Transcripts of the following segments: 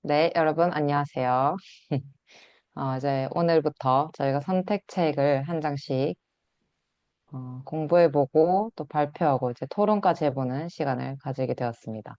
네, 여러분, 안녕하세요. 이제 오늘부터 저희가 선택책을 한 장씩 공부해보고 또 발표하고 이제 토론까지 해보는 시간을 가지게 되었습니다.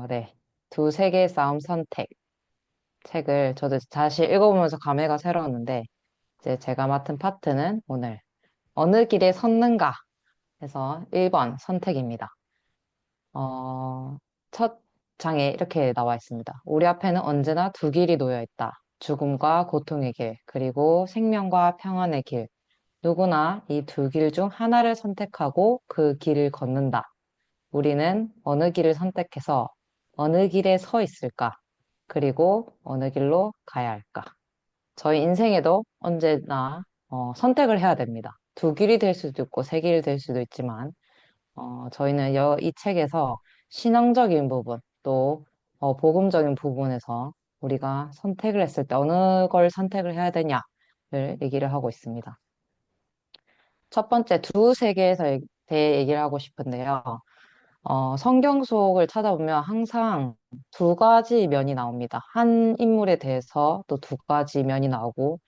네. 두세 개의 싸움 선택 책을 저도 다시 읽어보면서 감회가 새로웠는데 이제 제가 맡은 파트는 오늘 어느 길에 섰는가 해서 1번 선택입니다. 어, 첫 장에 이렇게 나와 있습니다. 우리 앞에는 언제나 두 길이 놓여 있다. 죽음과 고통의 길, 그리고 생명과 평안의 길. 누구나 이 두 길 중 하나를 선택하고 그 길을 걷는다. 우리는 어느 길을 선택해서 어느 길에 서 있을까? 그리고 어느 길로 가야 할까? 저희 인생에도 언제나 선택을 해야 됩니다. 두 길이 될 수도 있고 세 길이 될 수도 있지만 저희는 이 책에서 신앙적인 부분, 또 복음적인 부분에서 우리가 선택을 했을 때 어느 걸 선택을 해야 되냐를 얘기를 하고 있습니다. 첫 번째 두 세계에서 대해 얘기를 하고 싶은데요. 성경 속을 찾아보면 항상 두 가지 면이 나옵니다. 한 인물에 대해서 또 두 가지 면이 나오고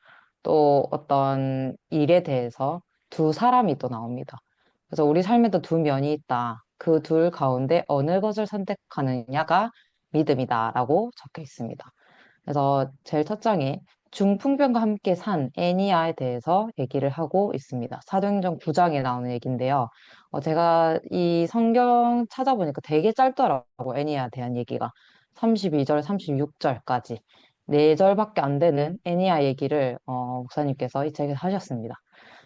또 어떤 일에 대해서 두 사람이 또 나옵니다. 그래서 우리 삶에도 두 면이 있다. 그 둘 가운데 어느 것을 선택하느냐가 믿음이다라고 적혀 있습니다. 그래서 제일 첫 장에 중풍병과 함께 산 애니아에 대해서 얘기를 하고 있습니다. 사도행전 9장에 나오는 얘기인데요. 제가 이 성경 찾아보니까 되게 짧더라고, 애니아에 대한 얘기가. 32절, 36절까지. 4절밖에 안 되는 애니아 얘기를 목사님께서 이 책에 하셨습니다.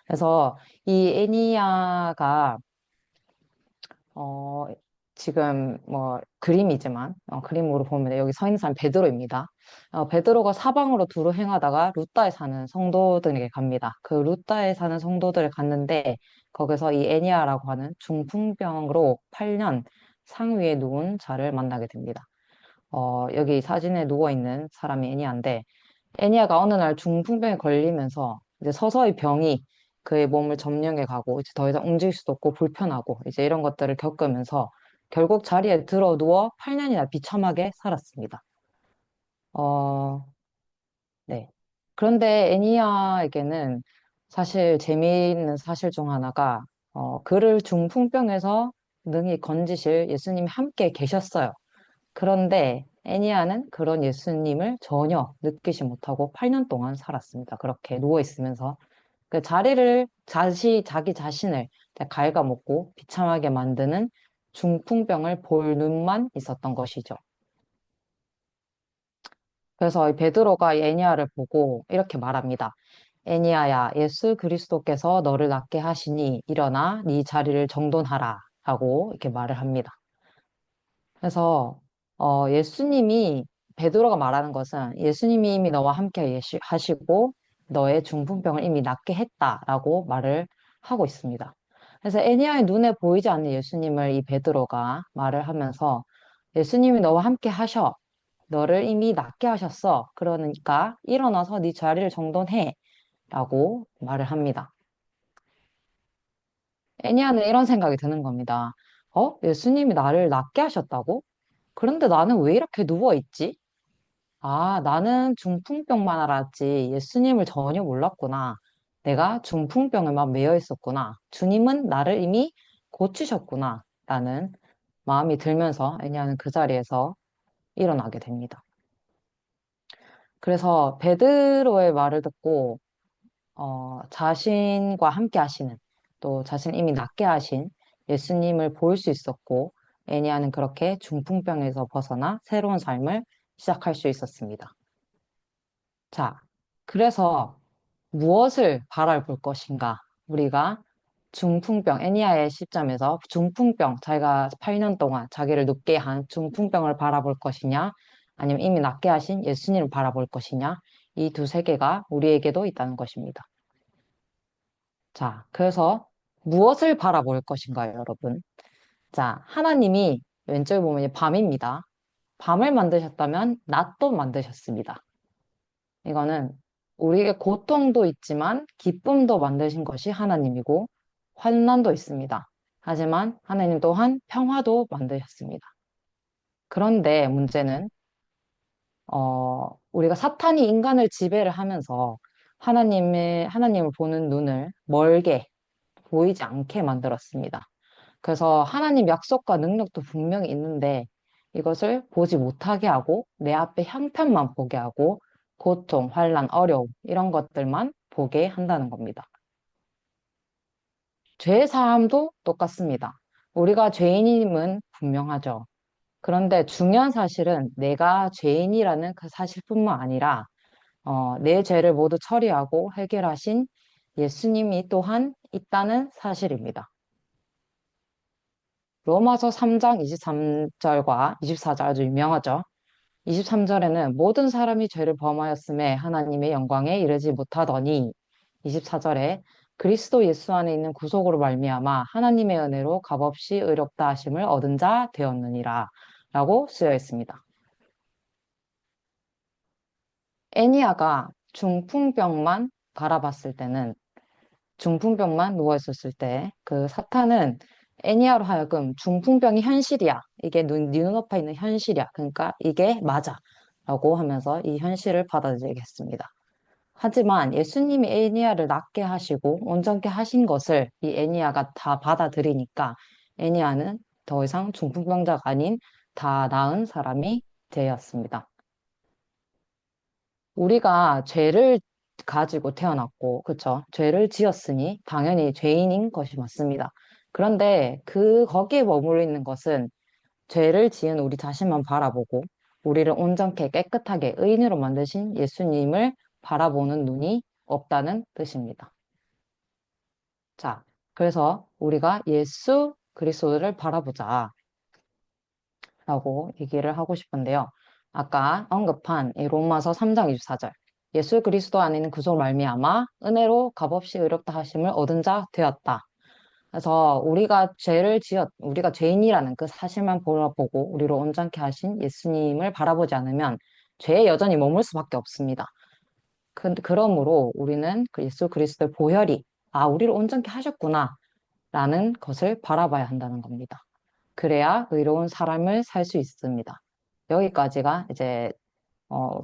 그래서 이 애니아가 어, 지금 뭐 그림이지만 그림으로 보면 여기 서 있는 사람 베드로입니다. 베드로가 사방으로 두루 행하다가 루따에 사는 성도들에게 갑니다. 그 루따에 사는 성도들을 갔는데 거기서 이 애니아라고 하는 중풍병으로 8년 상위에 누운 자를 만나게 됩니다. 여기 사진에 누워 있는 사람이 애니아인데 애니아가 어느 날 중풍병에 걸리면서 이제 서서히 병이 그의 몸을 점령해 가고 이제 더 이상 움직일 수도 없고 불편하고 이제 이런 것들을 겪으면서 결국 자리에 들어 누워 8년이나 비참하게 살았습니다. 어, 네. 그런데 애니아에게는 사실 재미있는 사실 중 하나가 그를 중풍병에서 능히 건지실 예수님이 함께 계셨어요. 그런데 애니아는 그런 예수님을 전혀 느끼지 못하고 8년 동안 살았습니다. 그렇게 누워 있으면서 그 자리를 자기 자신을 갉아먹고 비참하게 만드는 중풍병을 볼 눈만 있었던 것이죠. 그래서 이 베드로가 이 애니아를 보고 이렇게 말합니다. 애니아야, 예수 그리스도께서 너를 낫게 하시니 일어나 네 자리를 정돈하라 하고 이렇게 말을 합니다. 그래서 예수님이 베드로가 말하는 것은 예수님이 이미 너와 함께 하시고 너의 중풍병을 이미 낫게 했다라고 말을 하고 있습니다. 그래서 애니아의 눈에 보이지 않는 예수님을 이 베드로가 말을 하면서 예수님이 너와 함께 하셔. 너를 이미 낫게 하셨어. 그러니까 일어나서 네 자리를 정돈해. 라고 말을 합니다. 애니아는 이런 생각이 드는 겁니다. 예수님이 나를 낫게 하셨다고? 그런데 나는 왜 이렇게 누워있지? 아, 나는 중풍병만 알았지. 예수님을 전혀 몰랐구나. 내가 중풍병에만 매여 있었구나. 주님은 나를 이미 고치셨구나. 라는 마음이 들면서 애니아는 그 자리에서 일어나게 됩니다. 그래서 베드로의 말을 듣고 자신과 함께 하시는 또 자신 이미 낫게 하신 예수님을 볼 수 있었고 애니아는 그렇게 중풍병에서 벗어나 새로운 삶을 시작할 수 있었습니다. 자, 그래서 무엇을 바라볼 것인가? 우리가 중풍병, 애니아의 시점에서 중풍병, 자기가 8년 동안 자기를 눕게 한 중풍병을 바라볼 것이냐? 아니면 이미 낫게 하신 예수님을 바라볼 것이냐? 이 두 세계가 우리에게도 있다는 것입니다. 자, 그래서 무엇을 바라볼 것인가요, 여러분? 자, 하나님이 왼쪽에 보면 밤입니다. 밤을 만드셨다면 낮도 만드셨습니다. 이거는 우리에게 고통도 있지만 기쁨도 만드신 것이 하나님이고 환난도 있습니다. 하지만 하나님 또한 평화도 만드셨습니다. 그런데 문제는 우리가 사탄이 인간을 지배를 하면서 하나님을 보는 눈을 멀게 보이지 않게 만들었습니다. 그래서 하나님 약속과 능력도 분명히 있는데 이것을 보지 못하게 하고 내 앞에 형편만 보게 하고 고통, 환란, 어려움 이런 것들만 보게 한다는 겁니다. 죄의 사함도 똑같습니다. 우리가 죄인임은 분명하죠. 그런데 중요한 사실은 내가 죄인이라는 그 사실뿐만 아니라 내 죄를 모두 처리하고 해결하신 예수님이 또한 있다는 사실입니다. 로마서 3장 23절과 24절 아주 유명하죠. 23절에는 모든 사람이 죄를 범하였음에 하나님의 영광에 이르지 못하더니 24절에 그리스도 예수 안에 있는 구속으로 말미암아 하나님의 은혜로 값없이 의롭다 하심을 얻은 자 되었느니라 라고 쓰여 있습니다. 애니아가 중풍병만 바라봤을 때는 중풍병만 누워있었을 때 그 사탄은 애니아로 하여금 중풍병이 현실이야. 이게 네 눈앞에 있는 현실이야. 그러니까 이게 맞아. 라고 하면서 이 현실을 받아들이겠습니다. 하지만 예수님이 애니아를 낫게 하시고 온전케 하신 것을 이 애니아가 다 받아들이니까 애니아는 더 이상 중풍병자가 아닌 다 나은 사람이 되었습니다. 우리가 죄를 가지고 태어났고, 그쵸? 죄를 지었으니 당연히 죄인인 것이 맞습니다. 그런데 거기에 머물러 있는 것은 죄를 지은 우리 자신만 바라보고, 우리를 온전케 깨끗하게 의인으로 만드신 예수님을 바라보는 눈이 없다는 뜻입니다. 자, 그래서 우리가 예수 그리스도를 바라보자. 라고 얘기를 하고 싶은데요. 아까 언급한 이 로마서 3장 24절. 예수 그리스도 안에 있는 구속 말미암아 은혜로 값없이 의롭다 하심을 얻은 자 되었다. 그래서 우리가 죄인이라는 그 사실만 바라보고 우리를 온전케 하신 예수님을 바라보지 않으면 죄에 여전히 머물 수밖에 없습니다. 그러므로 우리는 그 예수 그리스도의 보혈이 우리를 온전케 하셨구나 라는 것을 바라봐야 한다는 겁니다. 그래야 의로운 삶을 살 수 있습니다. 여기까지가 이제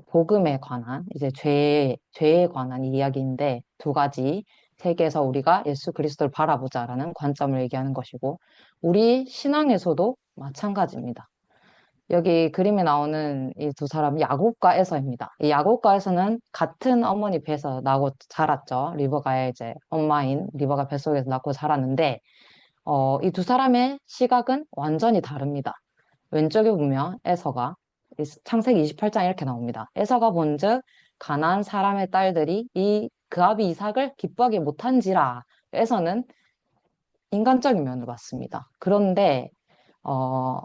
복음에 관한 이제 죄에 관한 이야기인데 두 가지 세계에서 우리가 예수 그리스도를 바라보자라는 관점을 얘기하는 것이고 우리 신앙에서도 마찬가지입니다. 여기 그림에 나오는 이 두 사람은 야곱과 에서입니다. 이 야곱과 에서는 같은 어머니 배에서 나고 자랐죠. 리버가의 이제 엄마인 리버가 뱃속에서 낳고 자랐는데 이 두 사람의 시각은 완전히 다릅니다. 왼쪽에 보면 에서가 창세기 28장 이렇게 나옵니다. 에서가 본즉 가나안 사람의 딸들이 그 아비 이삭을 기뻐하기 못한지라 에서는 인간적인 면을 봤습니다. 그런데 어,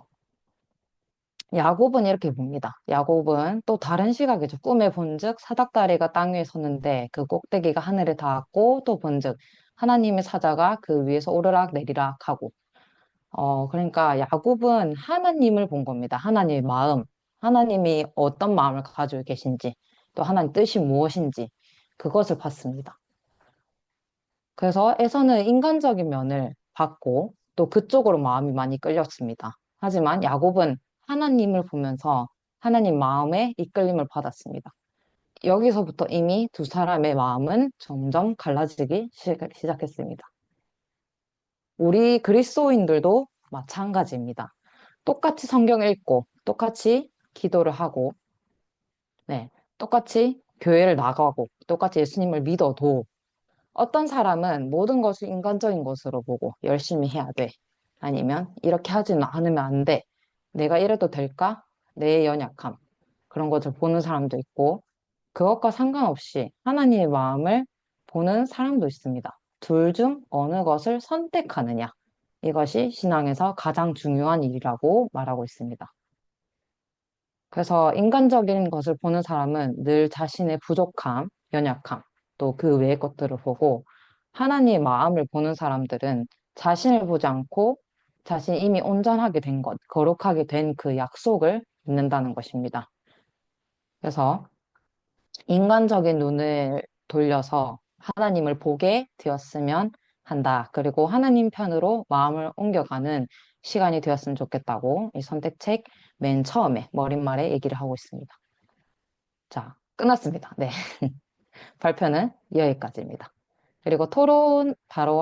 야곱은 이렇게 봅니다. 야곱은 또 다른 시각이죠. 꿈에 본즉 사닥다리가 땅 위에 섰는데 그 꼭대기가 하늘에 닿았고 또 본즉 하나님의 사자가 그 위에서 오르락 내리락 하고 그러니까 야곱은 하나님을 본 겁니다. 하나님의 마음, 하나님이 어떤 마음을 가지고 계신지, 또 하나님 뜻이 무엇인지, 그것을 봤습니다. 그래서 에서는 인간적인 면을 봤고, 또 그쪽으로 마음이 많이 끌렸습니다. 하지만 야곱은 하나님을 보면서 하나님 마음에 이끌림을 받았습니다. 여기서부터 이미 두 사람의 마음은 점점 갈라지기 시작했습니다. 우리 그리스도인들도 마찬가지입니다. 똑같이 성경 읽고, 똑같이 기도를 하고, 네, 똑같이 교회를 나가고, 똑같이 예수님을 믿어도 어떤 사람은 모든 것을 인간적인 것으로 보고 열심히 해야 돼. 아니면 이렇게 하지는 않으면 안 돼. 내가 이래도 될까? 내 연약함. 그런 것을 보는 사람도 있고, 그것과 상관없이 하나님의 마음을 보는 사람도 있습니다. 둘 중 어느 것을 선택하느냐. 이것이 신앙에서 가장 중요한 일이라고 말하고 있습니다. 그래서 인간적인 것을 보는 사람은 늘 자신의 부족함, 연약함, 또 그 외의 것들을 보고 하나님의 마음을 보는 사람들은 자신을 보지 않고 자신이 이미 온전하게 된 것, 거룩하게 된 그 약속을 믿는다는 것입니다. 그래서 인간적인 눈을 돌려서 하나님을 보게 되었으면 한다. 그리고 하나님 편으로 마음을 옮겨가는 시간이 되었으면 좋겠다고 이 선택책 맨 처음에 머릿말에 얘기를 하고 있습니다. 자, 끝났습니다. 네. 발표는 여기까지입니다. 그리고 토론 바로